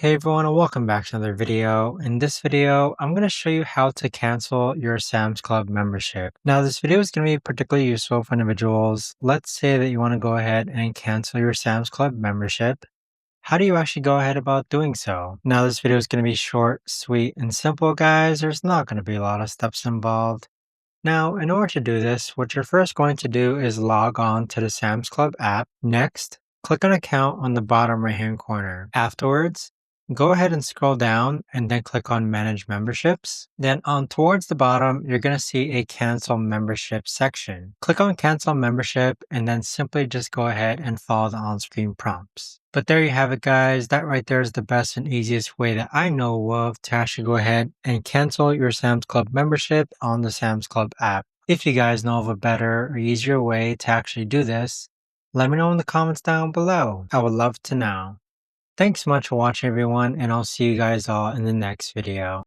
Hey everyone, and welcome back to another video. In this video, I'm going to show you how to cancel your Sam's Club membership. Now, this video is going to be particularly useful for individuals. Let's say that you want to go ahead and cancel your Sam's Club membership. How do you actually go ahead about doing so? Now, this video is going to be short, sweet, and simple, guys. There's not going to be a lot of steps involved. Now, in order to do this, what you're first going to do is log on to the Sam's Club app. Next, click on Account on the bottom right-hand corner. Afterwards, go ahead and scroll down and then click on Manage Memberships. Then on towards the bottom, you're going to see a Cancel Membership section. Click on Cancel Membership and then simply just go ahead and follow the on-screen prompts. But there you have it, guys. That right there is the best and easiest way that I know of to actually go ahead and cancel your Sam's Club membership on the Sam's Club app. If you guys know of a better or easier way to actually do this, let me know in the comments down below. I would love to know. Thanks so much for watching, everyone, and I'll see you guys all in the next video.